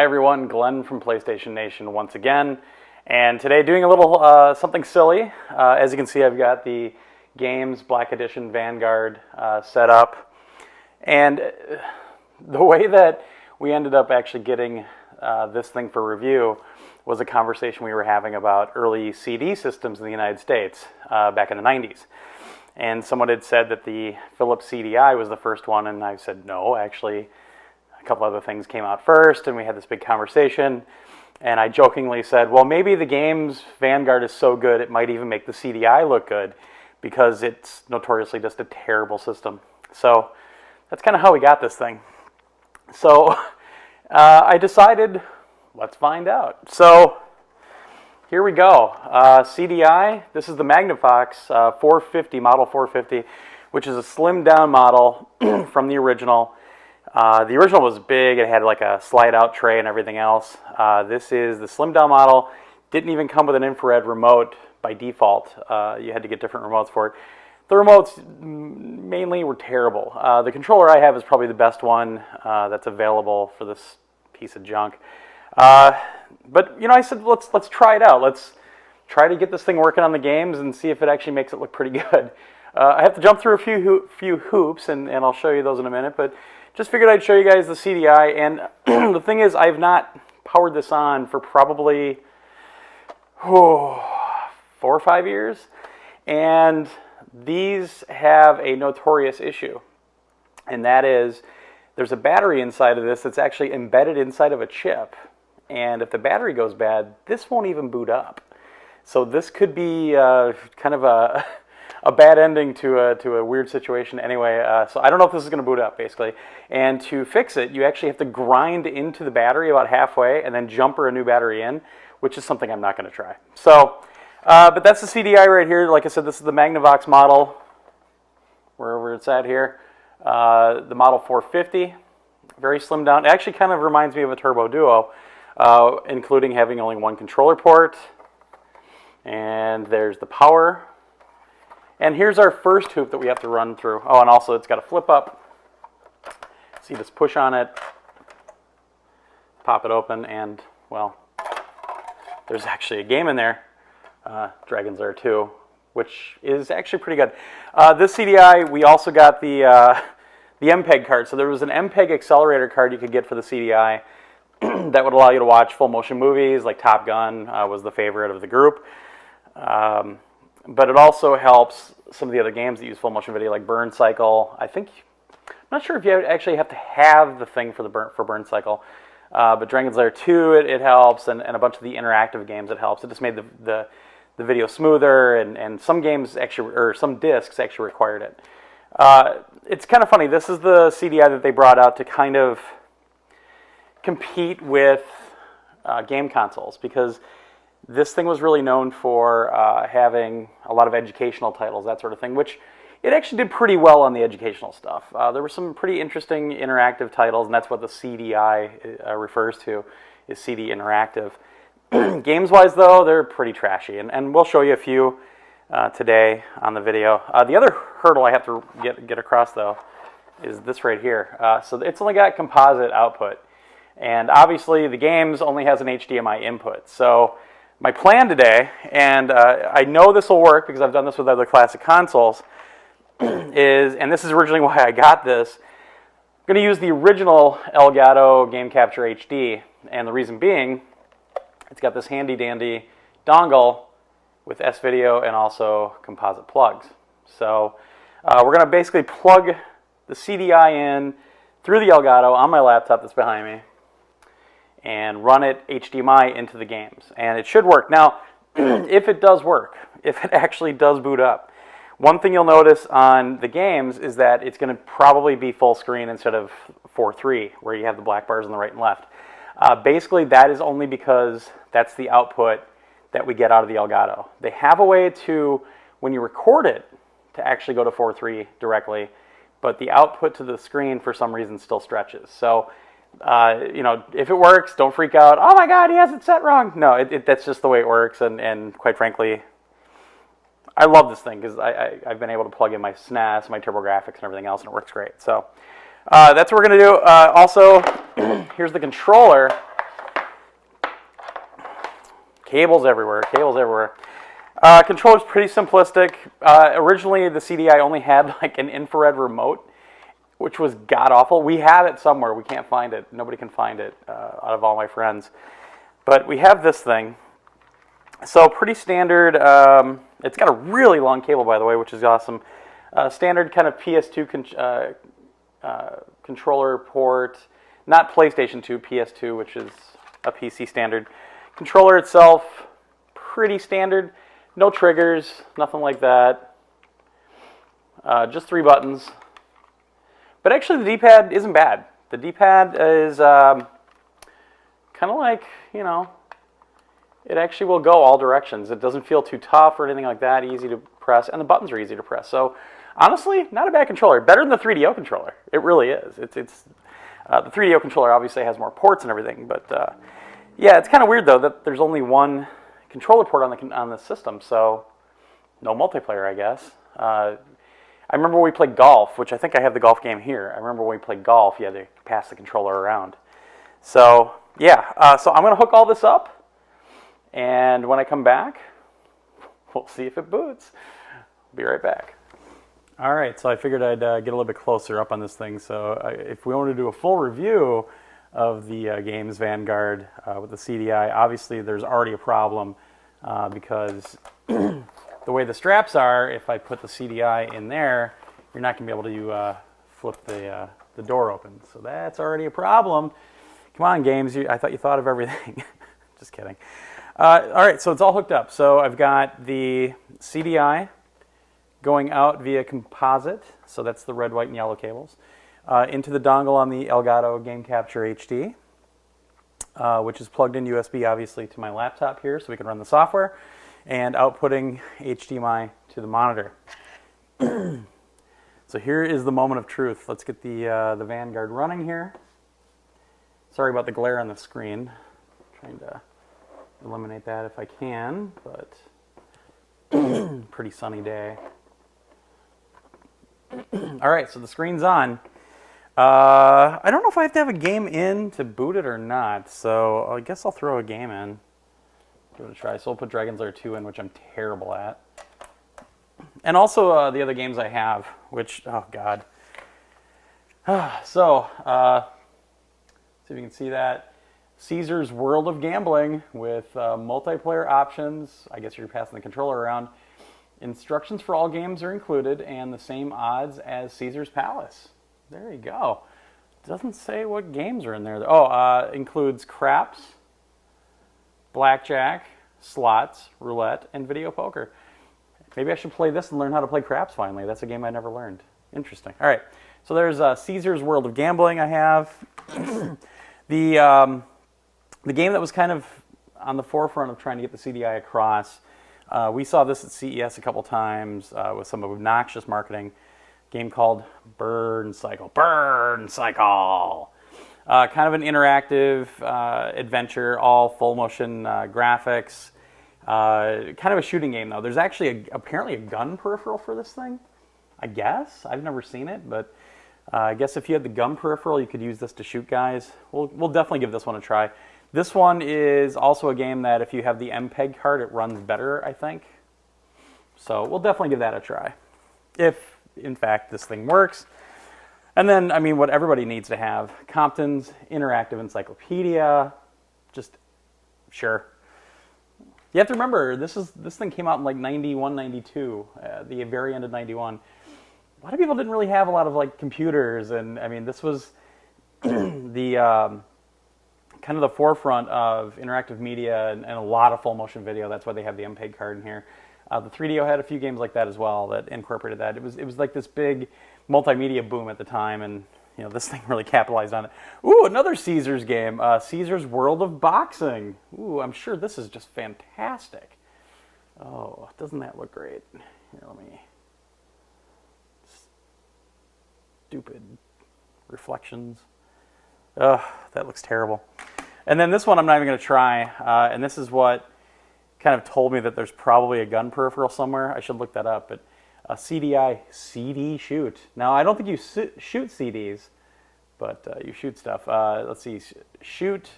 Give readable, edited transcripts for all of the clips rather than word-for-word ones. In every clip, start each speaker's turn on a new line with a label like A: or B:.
A: Hi everyone, Glenn from PlayStation Nation once again, and today doing a little something silly. As you can see, I've got the GAEMS Black Edition Vanguard set up, and the way that we ended up actually getting this thing for review was a conversation we were having about early CD systems in the United States back in the 90s. And someone had said that the Philips CDI was the first one, and I said, no, actually, a couple other things came out first, and we had this big conversation. And I jokingly said, well, maybe the GAEMS Vanguard is so good, it might even make the CDI look good, because it's notoriously just a terrible system. So that's kind of how we got this thing. So I decided, let's find out. So here we go. CDI, this is the Magnavox 450, model 450, which is a slimmed down model from the original. The original was big. It had like a slide out tray and everything else. This is the slimmed down model. Didn't even come with an infrared remote by default. You had to get different remotes for it. The remotes mainly were terrible. The controller I have is probably the best one that's available for this piece of junk. But you know, I said let's try it out. Let's try to get this thing working on the games and see if it actually makes it look pretty good. I have to jump through a few hoops, and I'll show you those in a minute. But just figured I'd show you guys the CDI. And the thing is, I've not powered this on for probably 4 or 5 years, and these have a notorious issue, and that is there's a battery inside of this that's actually embedded inside of a chip. And if the battery goes bad, this won't even boot up. So this could be kind of a bad ending to a weird situation. Anyway, so I don't know if this is going to boot up, basically. And to fix it, you actually have to grind into the battery about halfway and then jumper a new battery in, which is something I'm not going to try. So, but that's the CDI right here. Like I said, this is the Magnavox model, wherever it's at here. The model 450, very slimmed down. It actually kind of reminds me of a Turbo Duo. Including having only one controller port. And there's the power. And here's our first hoop that we have to run through. Oh, and also it's got a flip up. So you just push on it, pop it open, and, well, there's actually a game in there, Dragon's Lair 2, which is actually pretty good. This CDI, we also got the MPEG card. So there was an MPEG accelerator card you could get for the CDI. That would allow you to watch full motion movies, like Top Gun was the favorite of the group. But it also helps some of the other games that use full motion video, like Burn Cycle. I'm not sure if you actually have to have the thing for Burn Cycle, but Dragon's Lair 2 it helps, and a bunch of the interactive games it helps. It just made the video smoother, and some games actually, or some discs actually required it. It's kind of funny. This is the CDI that they brought out to kind of compete with game consoles, because this thing was really known for having a lot of educational titles, that sort of thing, which it actually did pretty well on the educational stuff. There were some pretty interesting interactive titles, and that's what the CDI refers to, is CD interactive. Games-wise, though, they're pretty trashy, and we'll show you a few today on the video. The other hurdle I have to get across, though, is this right here. So it's only got composite output. And obviously the games only has an HDMI input. So my plan today, and I know this will work because I've done this with other classic consoles, is, and this is originally why I got this, I'm going to use the original Elgato Game Capture HD. And the reason being, it's got this handy dandy dongle with S-Video and also composite plugs. So we're going to basically plug the CDI in through the Elgato on my laptop that's behind me, and run it HDMI into the games. And it should work. Now, if it does work, if it actually does boot up, one thing you'll notice on the games is that it's going to probably be full screen instead of 4:3, where you have the black bars on the right and left. Basically, that is only because that's the output that we get out of the Elgato. They have a way to, when you record it, to actually go to 4:3 directly, but the output to the screen, for some reason, still stretches. So, you know, if it works, don't freak out. Oh my God, he has it set wrong. No, that's just the way it works. And quite frankly, I love this thing because I've been able to plug in my SNES, my TurboGrafx, and everything else, and it works great. So that's what we're going to do. Also, here's the controller. cables everywhere, cables everywhere. Controller's pretty simplistic. Originally, the CDI only had like an infrared remote, which was god-awful. We have it somewhere. We can't find it. Nobody can find it out of all my friends. But we have this thing. So pretty standard. It's got a really long cable, by the way, which is awesome. Standard kind of PS2 controller port. Not PlayStation 2, PS2, which is a PC standard. Controller itself, pretty standard. No triggers, nothing like that. Just 3 buttons. But actually the D-pad isn't bad. The D-pad is kind of like, you know, it actually will go all directions. It doesn't feel too tough or anything like that, easy to press, and the buttons are easy to press. So honestly, not a bad controller. Better than the 3DO controller. It really is. The 3DO controller obviously has more ports and everything, but yeah, it's kind of weird though that there's only one controller port on the system, so no multiplayer, I guess. I remember when we played golf, which I think I have the golf game here. I remember when we played golf, you had to pass the controller around. So yeah, so I'm going to hook all this up, and when I come back, we'll see if it boots. Be right back. All right, so I figured I'd get a little bit closer up on this thing. So if we want to do a full review of the GAEMS Vanguard with the CDI, obviously there's already a problem because the way the straps are, if I put the CDI in there, you're not going to be able to flip the door open. So that's already a problem. Come on, GAEMS, I thought you thought of everything. Just kidding. All right, so it's all hooked up. So I've got the CDI going out via composite, so that's the red, white, and yellow cables, into the dongle on the Elgato Game Capture HD, which is plugged in USB, obviously, to my laptop here, so we can run the software, and outputting HDMI to the monitor. So here is the moment of truth. Let's get the Vanguard running here. Sorry about the glare on the screen. Trying to eliminate that if I can, but pretty sunny day. All right, so the screen's on. I don't know if I have to have a game in to boot it or not, so I guess I'll throw a game in. Give it a try. So we'll put Dragon's Lair 2 in, which I'm terrible at. And also the other games I have, which, oh god. So, see if you can see that. Caesar's World of Gambling with multiplayer options. I guess you're passing the controller around. Instructions for all games are included and the same odds as Caesar's Palace. There you go. Doesn't say what games are in there. Oh, includes craps, blackjack, slots, roulette, and video poker. Maybe I should play this and learn how to play craps finally. That's a game I never learned. Interesting. All right. So there's Caesar's World of Gambling I have. The game that was kind of on the forefront of trying to get the CDI across. We saw this at CES a couple times with some obnoxious marketing. Game called Burn Cycle. Burn Cycle! Kind of an interactive adventure, all full motion graphics. Kind of a shooting game, though. There's actually apparently a gun peripheral for this thing, I guess. I've never seen it, but I guess if you had the gun peripheral, you could use this to shoot guys. We'll definitely give this one a try. This one is also a game that if you have the MPEG card, it runs better, I think. So we'll definitely give that a try, if, in fact, this thing works. And then, I mean, what everybody needs to have, Compton's Interactive Encyclopedia. Just, sure. You have to remember, this thing came out in like 91, 92, the very end of 91. A lot of people didn't really have a lot of like computers, and I mean, this was the kind of the forefront of interactive media and a lot of full motion video. That's why they have the MPEG card in here. The 3DO had a few games like that as well that incorporated that. It was like this big multimedia boom at the time, and you know, this thing really capitalized on it. Ooh, another Caesar's game, Caesar's World of Boxing. Ooh, I'm sure this is just fantastic. Oh, doesn't that look great? Here, let me... Stupid reflections. Ugh, that looks terrible. And then this one I'm not even going to try, and this is what kind of told me that there's probably a gun peripheral somewhere. I should look that up, but a CDI CD shoot. Now, I don't think you shoot CDs, but you shoot stuff. Let's see, shoot,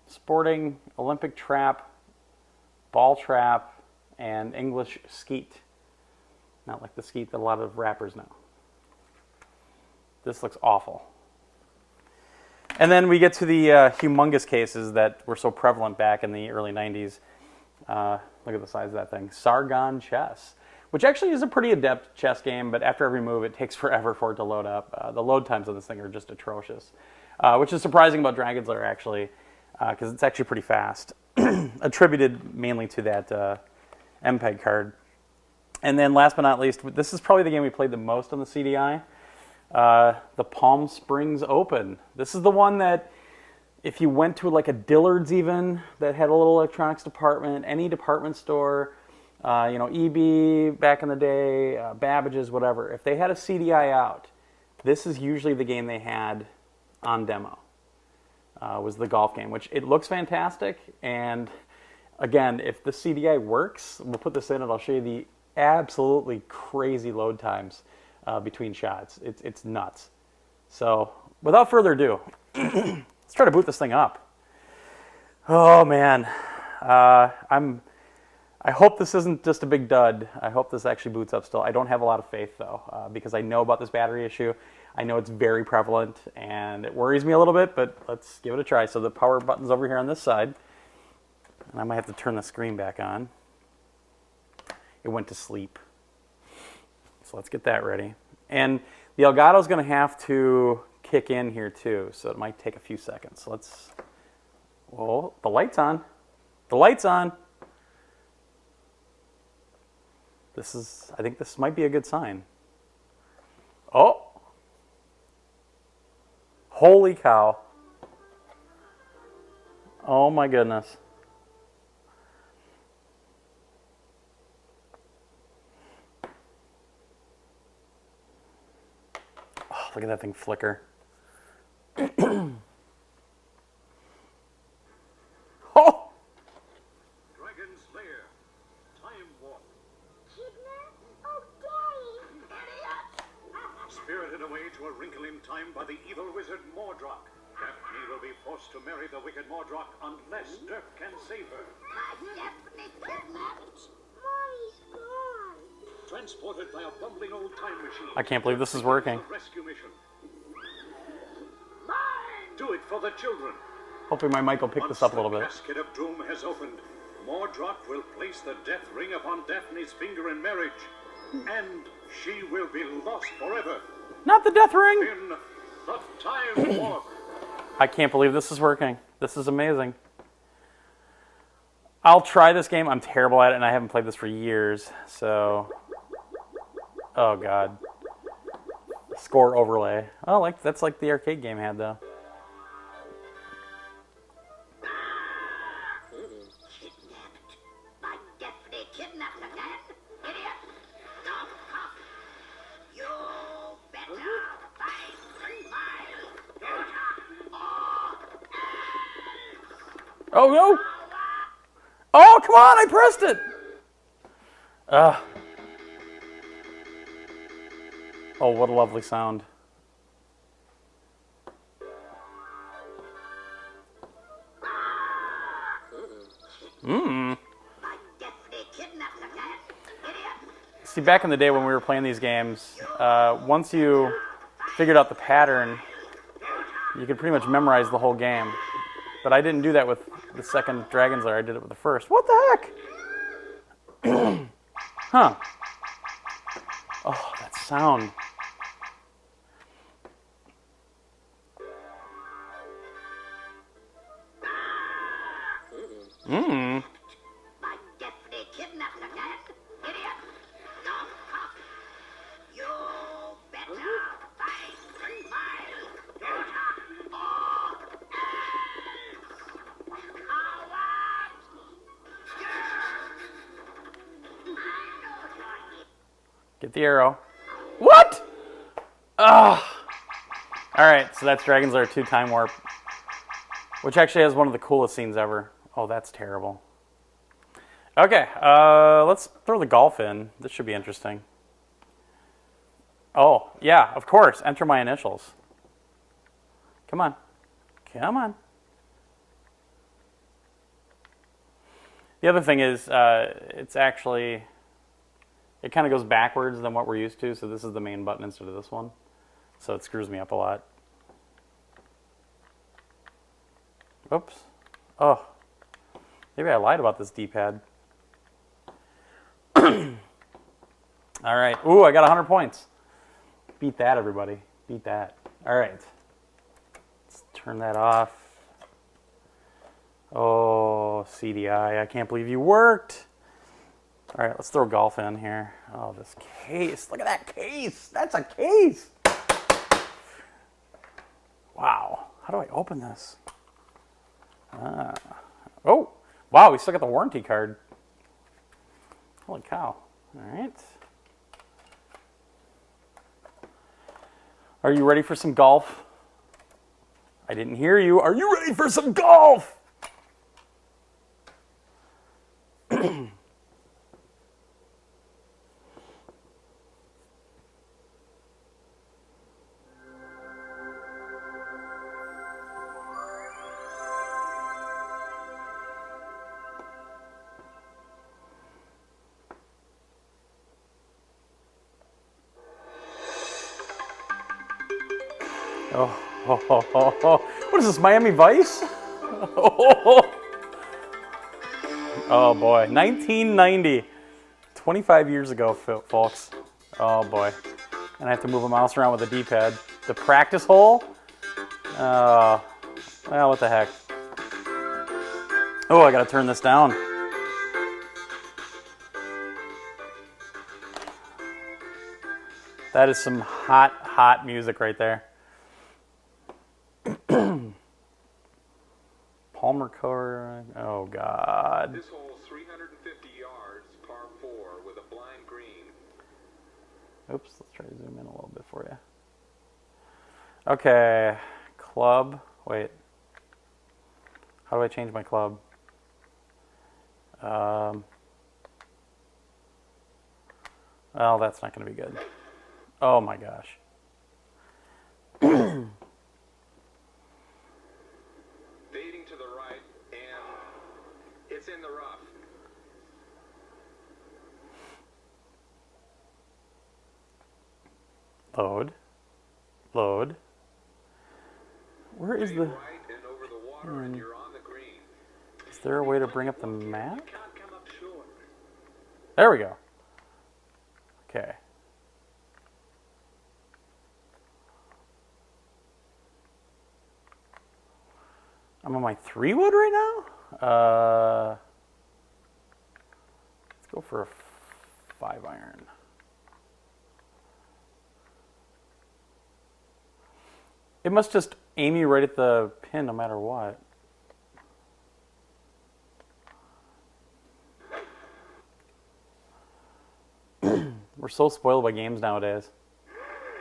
A: sporting, Olympic trap, Ball Trap, and English Skeet. Not like the skeet that a lot of rappers know. This looks awful. And then we get to the humongous cases that were so prevalent back in the early 90s. Look at the size of that thing. Sargon Chess, which actually is a pretty adept chess game, but after every move, it takes forever for it to load up. The load times on this thing are just atrocious, which is surprising about Dragon's Lair, actually, because it's actually pretty fast, attributed mainly to that MPEG card. And then last but not least, this is probably the game we played the most on the CDI, the Palm Springs Open. This is the one that if you went to like a Dillard's even that had a little electronics department, any department store, EB back in the day, Babbage's, whatever, if they had a CDI out, this is usually the game they had on demo, was the golf game, which it looks fantastic. And again, if the CDI works, we'll put this in and I'll show you the absolutely crazy load times between shots. It's nuts. So without further ado, let's try to boot this thing up. Oh man, I hope this isn't just a big dud. I hope this actually boots up still. I don't have a lot of faith though, because I know about this battery issue. I know it's very prevalent and it worries me a little bit, but let's give it a try. So the power button's over here on this side, and I might have to turn the screen back on. It went to sleep. So let's get that ready. And the Elgato's going to have to kick in here too, so it might take a few seconds. So let's, well, the light's on. The light's on. I think this might be a good sign. Oh. Holy cow. Oh my goodness. Oh, look at that thing flicker. Oh!
B: Dragon's Lair. Time warp.
C: Kidnap? Oh, Daddy! Idiot!
B: Spirited away to a wrinkle in time by the evil wizard Mordroc. Daphne will be forced to marry the wicked Mordroc unless Dirk can save her.
C: Daphne kidnapped! Mommy's gone!
B: Transported by a bumbling old time machine.
A: I can't believe this is working.
B: A rescue mission. Do it for the children.
A: Hopefully my mic will pick this up a little bit.
B: Once the casket of doom has opened, Mordroc will place the death ring upon Daphne's finger in marriage, and she will be lost forever.
A: Not the death ring!
B: In the time warp.
A: I can't believe this is working. This is amazing. I'll try this game. I'm terrible at it, and I haven't played this for years, so... Oh, God. Score overlay. Oh, that's like the arcade game had, though.
C: Kidnapped. By Daphne kidnapped again? Idiot! Stop! You better find my daughter or
A: Oh, no! Oh, come on! I pressed it! Oh, what a lovely sound.
C: By Daphne kidnapped again? Idiot!
A: See, back in the day when we were playing these games, once you figured out the pattern, you could pretty much memorize the whole game. But I didn't do that with the second Dragon's Lair. I did it with the first. What the heck? Huh. Oh, that sound. Mmm.
C: By Daphne kidnapped again? Idiot! Stop! You better find my daughter or
A: Get the arrow. What? Ugh. Alright, so that's Dragon's Lair 2 Time Warp, which actually has one of the coolest scenes ever. Oh, that's terrible. Okay, let's throw the golf in. This should be interesting. Oh, yeah, of course. Enter my initials. Come on. Come on. The other thing is, it's actually, it kind of goes backwards than what we're used to. So this is the main button instead of this one. So it screws me up a lot. Oops. Oh, maybe I lied about this D-pad. All right. Ooh, I got 100 points. Beat that, everybody. Beat that. All right. Let's turn that off. Oh, CDI, I can't believe you worked. All right, let's throw golf in here. Oh, this case. Look at that case. That's a case. Wow. How do I open this? Oh, wow, we still got the warranty card. Holy cow. All right. Are you ready for some golf? I didn't hear you. Are you ready for some golf? What is this, Miami Vice? Oh boy, 1990, 25 years ago, folks. Oh boy, and I have to move a mouse around with a D-pad. The practice hole? Well, what the heck. Oh, I gotta turn this down. That is some hot, hot music right there. Palmer Core. Oh God.
D: This hole 350 yards, par 4 with a blind green.
A: Oops, let's try to zoom in a little bit for you. Okay, club. Wait. How do I change my club? Well, that's not going to be good. Oh my gosh.
D: Fading to the right, and it's in the rough.
A: Load. Load. Where is
D: Fade
A: the...
D: right and over the water, and you're on the green.
A: Is there a way to bring up the map?
D: Can't come up short.
A: There we go. Okay. I'm on my 3-wood right now. Let's go for a 5-iron. It must just aim you right at the pin no matter what. We're so spoiled by games nowadays.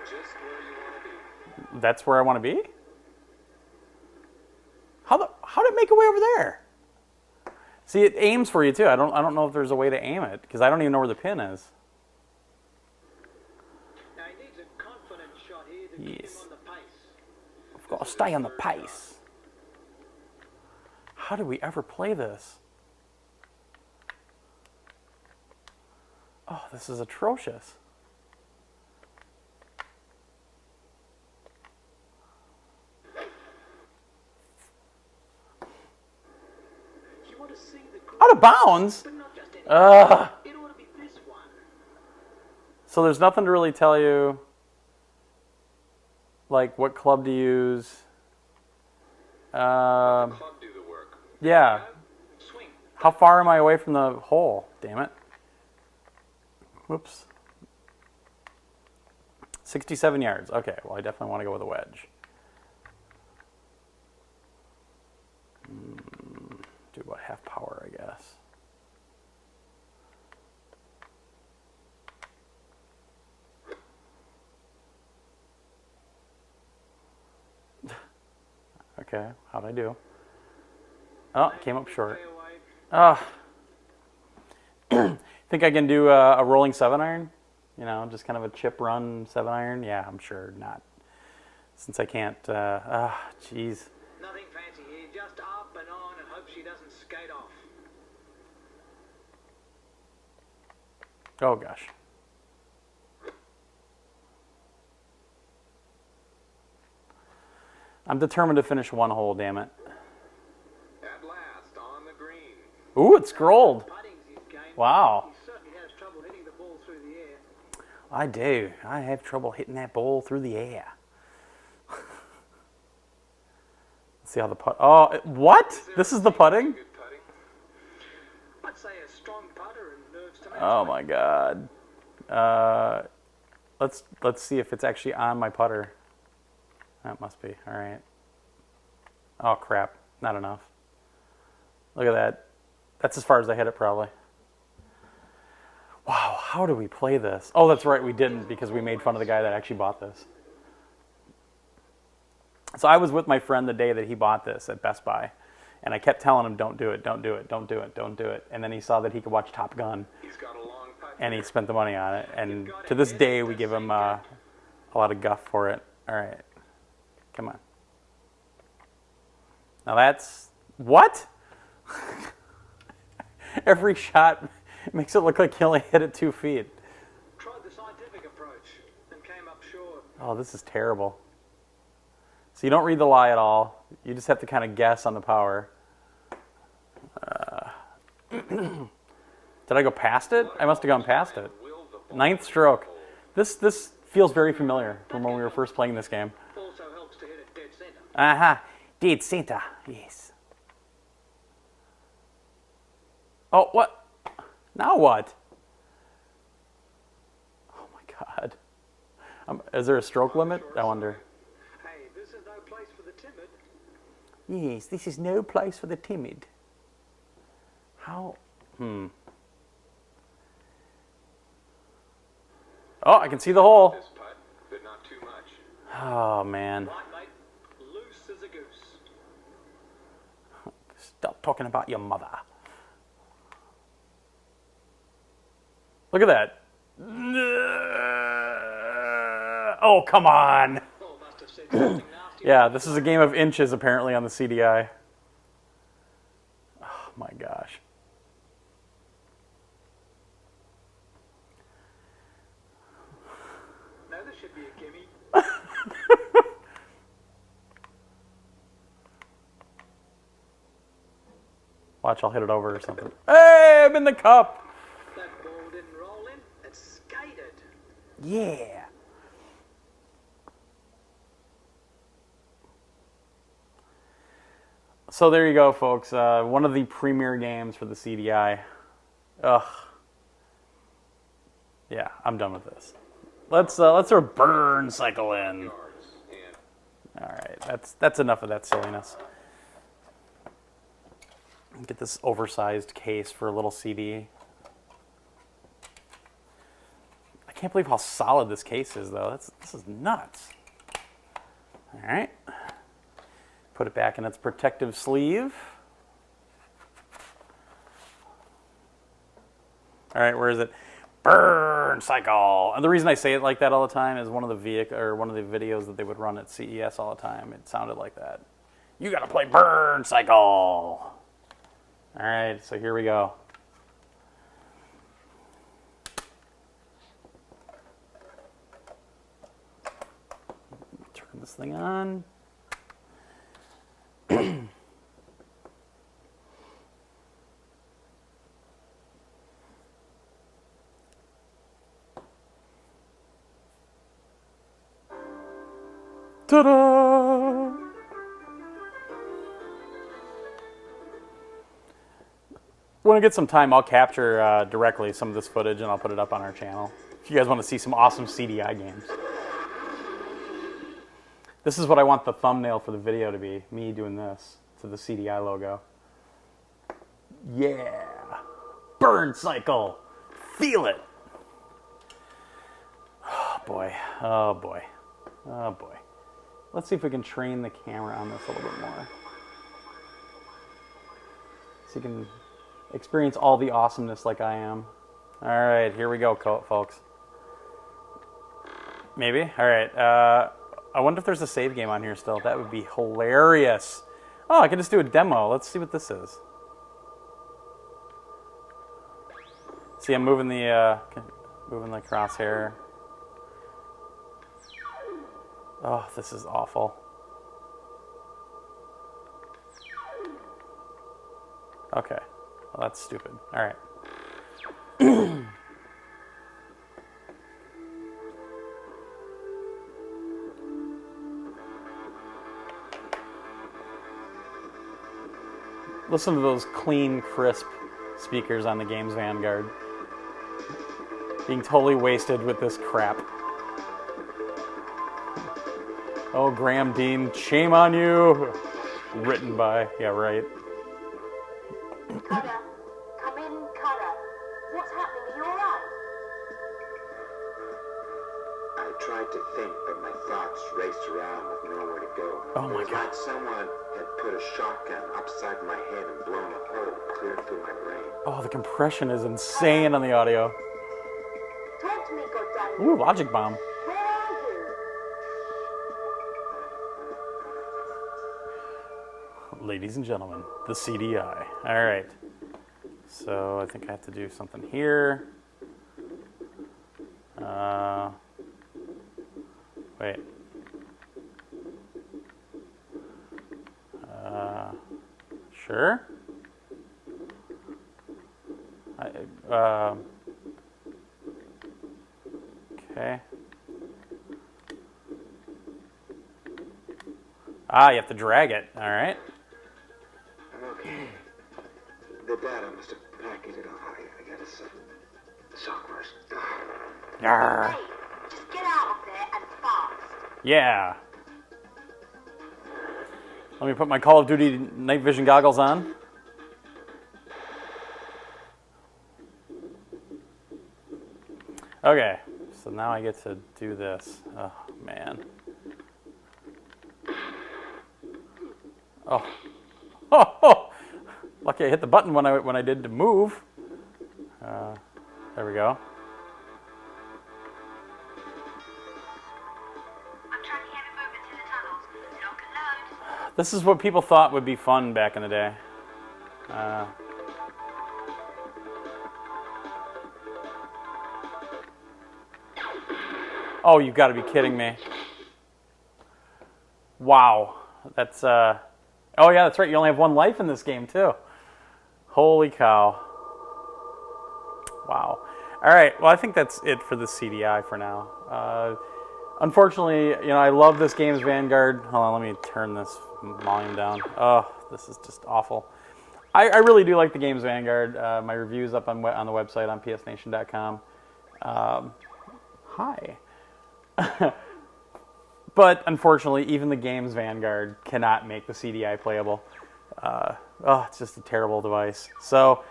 D: Just where you want to be.
A: That's where I want to be? How did it make a way over there? See, it aims for you too. I don't know if there's a way to aim it because I don't even know where the pin is.
E: Now he needs a confident shot here to keep him on the pace.
A: I've got to stay on the pace. How did we ever play this? Oh, this is atrocious.
E: You want to see the green,
A: Out of bounds?
E: but not just any.
A: Ugh.
E: It ought to be this one.
A: So there's nothing to really tell you, like what club to use.
D: Club do the work.
A: Yeah.
E: Swing.
A: How far am I away from the hole? Damn it. Whoops. 67 yards. Okay, well, I definitely want to go with a wedge. Do about half power, I guess. Okay, how'd I do? Oh, came up short. Oh. Think I can do a rolling 7-iron? You know, just kind of a chip run 7-iron? Yeah, I'm sure not. Since I can't, jeez.
E: Nothing fancy here, just up and on and hope she doesn't skate off.
A: Oh, gosh. I'm determined to finish one hole, damn it.
D: At last, on the green.
A: Ooh, it's scrolled.
E: Putting's his game.
A: Wow.
E: He certainly has trouble hitting the ball through the air.
A: I do. I have trouble hitting that ball through the air. Let's see how the putt... Oh, what? This is the putting?
D: Good putting.
E: I'd say a strong putter and nerves to match.
A: Oh, my God. Let's see if it's actually on my putter. That must be. All right. Oh, crap. Not enough. Look at that. That's as far as I hit it, probably. Wow, how do we play this? Oh, that's right, we didn't because we made fun of the guy that actually bought this. So I was with my friend the day that he bought this at Best Buy, and I kept telling him, don't do it, don't do it, don't do it, don't do it. And then he saw that he could watch Top Gun,
D: He's got a long putt.
A: and he spent the money on it. And to this day, we give him a lot of guff for it. All right, come on. Now that's... What? Every shot makes it look like he only hit it 2 feet.
E: Tried the scientific approach and came up short.
A: Oh, this is terrible. So you don't read the lie at all. You just have to kind of guess on the power. Did I go past it? I must have gone past it. Ninth stroke. This feels very familiar from when we were first playing this game.
E: Also helps to hit it dead centre.
A: Aha, dead center. Yes. Oh, what? Now what? Oh my God. Is there a stroke limit? I wonder.
E: Hey, this is no place for the timid.
A: Yes, this is no place for the timid. How? Oh, I can see the hole.
D: This putt, but not too much.
A: Oh, man.
E: Right, mate. Loose as a goose.
A: Stop talking about your mother. Look at that. Oh, come on.
E: Oh, must have said something nasty.
A: Yeah, this is a game of inches apparently on the CDI. Oh, my gosh.
E: No, this should be a gimme.
A: Watch, I'll hit it over or something. Hey, I'm in the cup.
E: That ball didn't roll in. It skated.
A: Yeah. So there you go, folks. One of the premier games for the CDI. Ugh. Yeah, I'm done with this. Let's throw a burn cycle in.
D: Yards. And
A: All right, that's enough of that silliness. Get this oversized case for a little CD. I can't believe how solid this case is, though. This is nuts. All right. Put it back in its protective sleeve. All right, where is it? Burn cycle. And the reason I say it like that all the time is one of the videos that they would run at CES all the time. It sounded like that. You got to play burn cycle. All right, so here we go. Turn this thing on. Ta-da! When I get some time, I'll capture directly some of this footage and I'll put it up on our channel. If you guys want to see some awesome CDI games. This is what I want the thumbnail for the video to be. Me doing this to the CDI logo. Yeah! Burn cycle! Feel it! Oh boy. Oh boy. Oh boy. Let's see if we can train the camera on this a little bit more. So you can experience all the awesomeness like I am. All right, here we go, folks. Maybe? All right. I wonder if there's a save game on here still. That would be hilarious. Oh, I can just do a demo. Let's see what this is. See, I'm moving the crosshair. Oh, this is awful. Okay, well, that's stupid. All right. Listen to those clean, crisp speakers on the GAEMS Vanguard. Being totally wasted with this crap. Oh, Graham Dean, shame on you! Written by, yeah, right.
F: Cutter, come in, Cutter. What's happening? Are you alright?
G: I tried to think, but my thoughts raced around with nowhere to go.
A: Oh my
G: It was
A: God.
G: like someone had put a shotgun upside my head and blown a hole clear through my brain.
A: Oh, the compression is insane on the audio.
F: Talk to me, goddammit.
A: Ooh, Logic Bomb.
F: Where are you?
A: Ladies and gentlemen, the CDI. All right. So I think I have to do something here. Wait. Sure. Okay. Ah, you have to drag it. All right.
G: Okay. The data must have packaged it all. I gotta say. Software's.
A: Yarr.
F: Hey, just get out of there and fast.
A: Yeah. Let me put my Call of Duty night vision goggles on. Okay, so now I get to do this. Oh, man. Oh. Oh, oh. Lucky I hit the button when I did to move. There we go.
F: I'm tracking heavy movements in the tunnels. Lock and load.
A: This is what people thought would be fun back in the day. Oh, you've got to be kidding me. Wow. That's, oh yeah, that's right. You only have one life in this game, too. Holy cow. Wow. All right. Well, I think that's it for the CDI for now. Unfortunately, you know, I love this GAEMS Vanguard. Hold on, let me turn this volume down. Oh, this is just awful. I really do like the GAEMS Vanguard. My review's up on the website on psnation.com. Hi. But unfortunately, even the GAEMS Vanguard cannot make the CDI playable. It's just a terrible device. So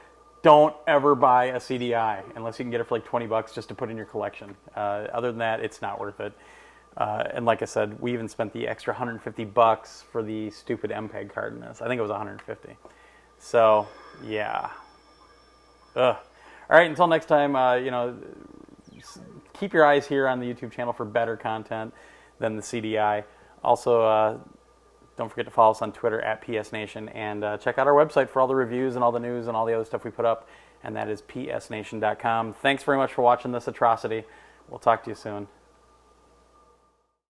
A: don't ever buy a CDI unless you can get it for like $20 just to put in your collection. Other than that, it's not worth it. And like I said, we even spent the extra $150 for the stupid MPEG card in this. I think it was $150. So yeah. Ugh. All right. Until next time, you know, keep your eyes here on the YouTube channel for better content than the CDI. Also, don't forget to follow us on Twitter at PSNation, and check out our website for all the reviews and all the news and all the other stuff we put up, and that is psnation.com. Thanks very much for watching this atrocity. We'll talk to you soon.